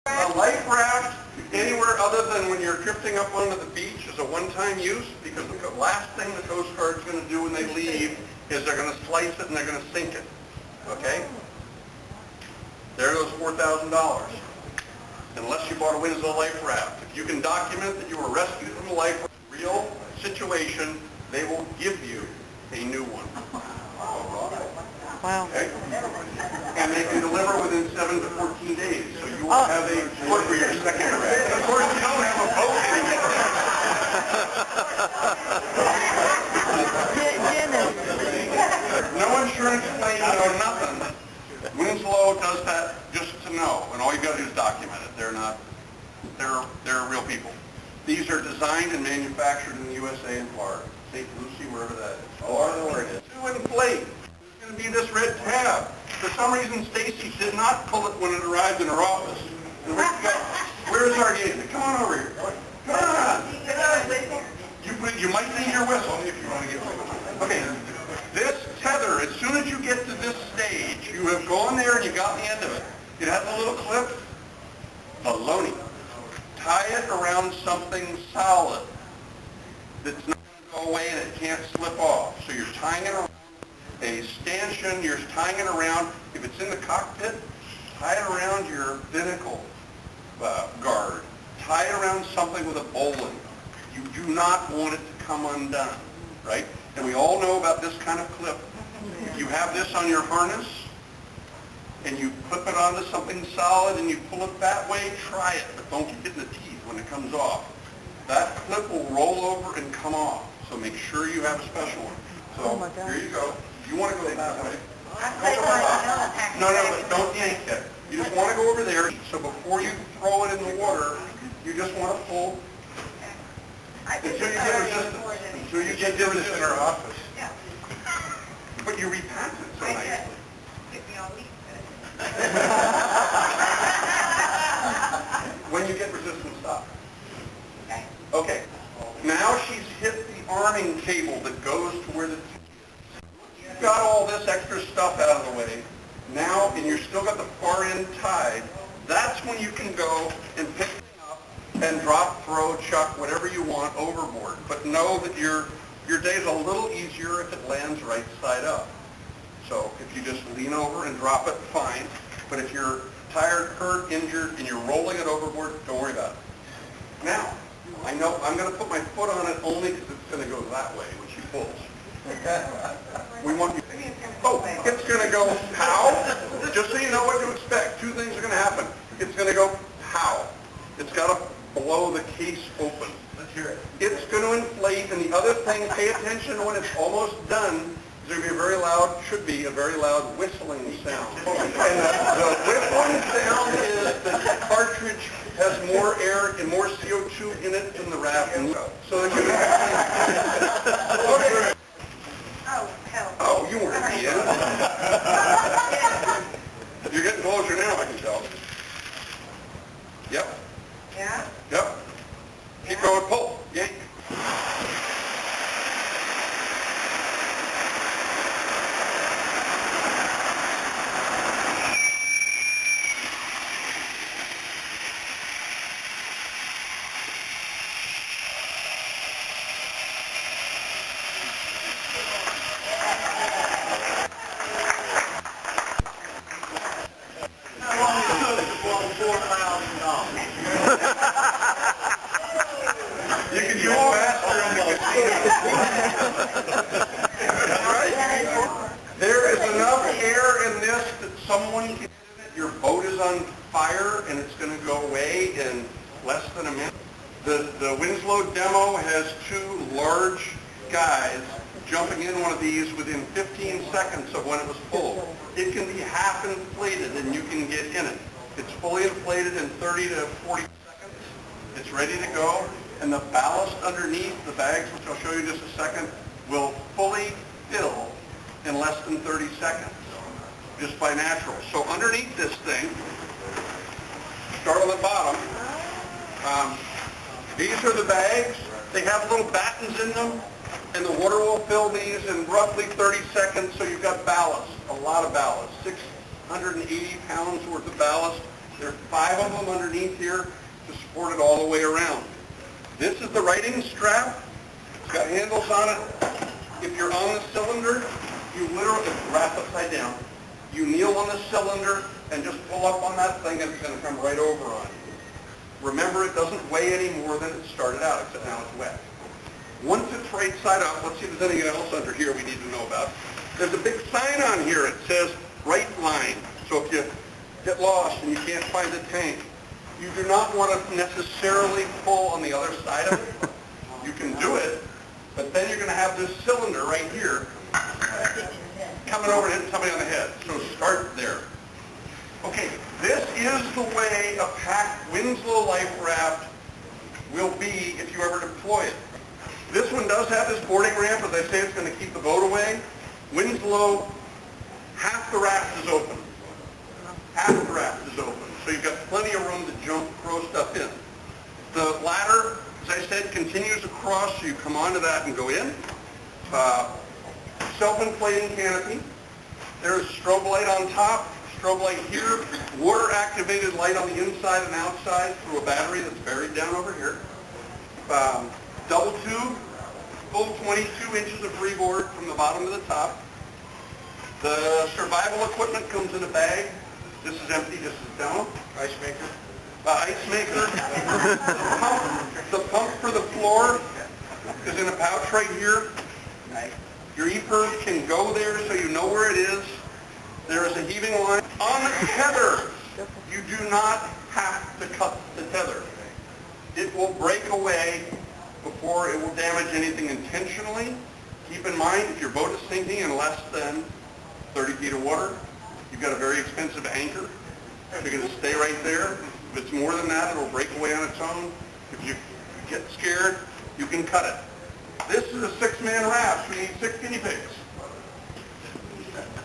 A life raft anywhere other than when you're drifting up onto the beach is a one-time use, because the last thing the Coast Guard's going to do when they leave is they're going to slice it and they're going to sink it. Okay? There goes $4,000. Unless you bought a Winslow life raft. If you can document that you were rescued from a life raft, real situation, they will give you a new one. Wow. Okay? And they can deliver within 7 to 14 days. So you will have a port for your second raft. Of course, you don't have a boat anymore. No insurance claim, no nothing. Winslow does that just to know, and all you got to do is document it. They're real people. These are designed and manufactured in the USA and Florida. St. Lucie, wherever that is. Oh, I know where it is. To inflate. There's going to be this red tab. For some reason, Stacy did not pull it when it arrived in her office. And where's our agent? Come on over here. Come on. You might need your whistle if you want to get one. Okay. This tether, as soon as you get to this stage, you have gone there and you got the end of it. It has a little clip. Baloney. Tie it around something solid that's not going to go away and it can't slip off. So you're tying it around a stanchion, you're tying it around, if it's in the cockpit, tie it around your binnacle guard. Tie it around something with a bowline. You do not want it to come undone, right? And we all know about this kind of clip. If you have this on your harness, and you clip it onto something solid and you pull it that way, try it, but don't get it in the teeth when it comes off. That clip will roll over and come off, so make sure you have a special one. So here you go. You want to go that way. No, but don't yank it. You just want to go over there, so before you throw it in the water, you just want to pull until you get resistance. Until you get this in our office. But you repack it so nicely. When you get resistance, stop. Okay. Now she's hit the arming cable that goes to where the... You've got all this extra stuff out of the way. Now, and you've still got the far end tied, that's when you can go and pick it up and drop, throw, chuck, whatever you want overboard. But know that your day's a little easier if it lands right side up. So if you just lean over and drop it, fine. But if you're tired, hurt, injured, and you're rolling it overboard, don't worry about it. Now, I know I'm going to put my foot on it only because it's going to go that way when she pulls. We want you... Oh, it's going to go pow. Just so you know what to expect, two things are going to happen. It's going to go pow. It's got to blow the case open. Let's hear it. It's going to inflate, and the other thing, pay attention when it's almost done. There's going to be a very loud, should be a very loud whistling sound. And the whistling sound is that the cartridge has more air and more CO2 in it than the raft. So that you okay. Oh, you weren't at the end. You're getting closer now, I can tell. Yep. Yeah? Yep. Keep going, pull, yank. You can do it faster in the right? There is enough air in this that someone can... Your boat is on fire and it's going to go away in less than a minute. The Winslow demo has two large guys jumping in one of these within 15 seconds of when it was full. It can be half inflated and you can get in it. It's fully inflated in 30 to 40 seconds. It's ready to go. And the ballast underneath, the bags, which I'll show you in just a second, will fully fill in less than 30 seconds, just by natural. So underneath this thing, start on the bottom. These are the bags. They have little battens in them, and the water will fill these in roughly 30 seconds, so you've got ballast, a lot of ballast, 680 pounds worth of ballast There are 5 of them underneath here to support it all the way around. This is the righting strap. It's got handles on it. If you're on the cylinder, you literally, it's wrapped upside down. You kneel on the cylinder and just pull up on that thing and it's going to come right over on you. Remember, it doesn't weigh any more than it started out, except now it's wet. Once it's right side up, let's see if there's anything else under here we need to know about. There's a big sign on here. It says right line. So if you get lost and you can't find the tank, you do not want to necessarily pull on the other side of it. You can do it, but then you're going to have this cylinder right here coming over and hitting somebody on the head. So start there. Okay, this is the way a packed Winslow life raft will be if you ever deploy it. This one does have this boarding ramp. As I say, it's going to keep the boat away. Winslow, half the raft is open. Half the raft is open. So you've got plenty of room to jump, throw stuff in. The ladder, as I said, continues across, so you come onto that and go in. Self-inflating canopy. There's strobe light on top, strobe light here, water-activated light on the inside and outside through a battery that's buried down over here. Double tube, full 22 inches of freeboard from the bottom to the top. The survival equipment comes in a bag. This is empty, this is demo. Ice maker. Ice maker. The pump for the floor is in a pouch right here. Your EPIRB can go there so you know where it is. There is a heaving line. On the tether, you do not have to cut the tether. It will break away before it will damage anything intentionally. Keep in mind, if your boat is sinking in less than 30 feet of water, you've got a very expensive anchor. You're going to stay right there. If it's more than that, it'll break away on its own. If you get scared, you can cut it. This is a 6-man raft. We need 6 guinea pigs.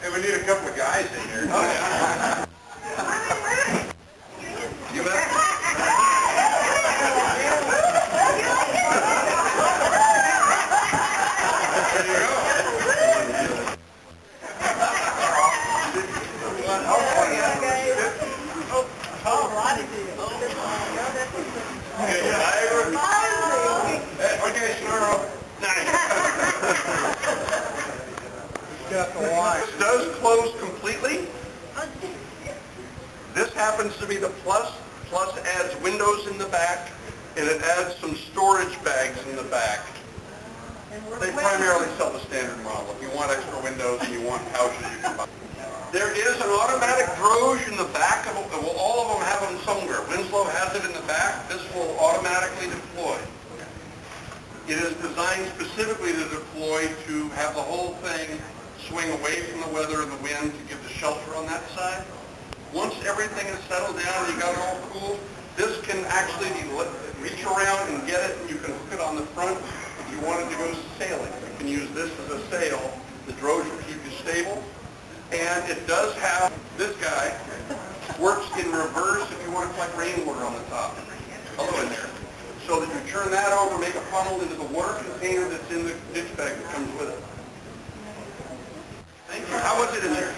And we need a couple of guys in here. Oh, yeah. You bet. There you go. Okay, Snarl. This does close completely. This happens to be the plus. Plus adds windows in the back, and it adds some storage bags in the back. They primarily sell the standard model. If you want extra windows and you want pouches, you can buy. There is an automatic droge in the back of it. Well, all of them have them somewhere. Winslow has it in the back. This will automatically deploy. It is designed specifically to deploy to have the whole thing swing away from the weather and the wind to give the shelter on that side. Once everything is settled down and you got it all cool, this can actually be reach around and get it, and you can hook it on the front. If you wanted to go sailing, you can use this as a sail. The droge will keep you stable. And it does have, this guy works in reverse if you want to collect rainwater on the top. Hello in there. So that you turn that over, make a funnel into the water container that's in the ditch bag that comes with it. Thank you. How was it in there?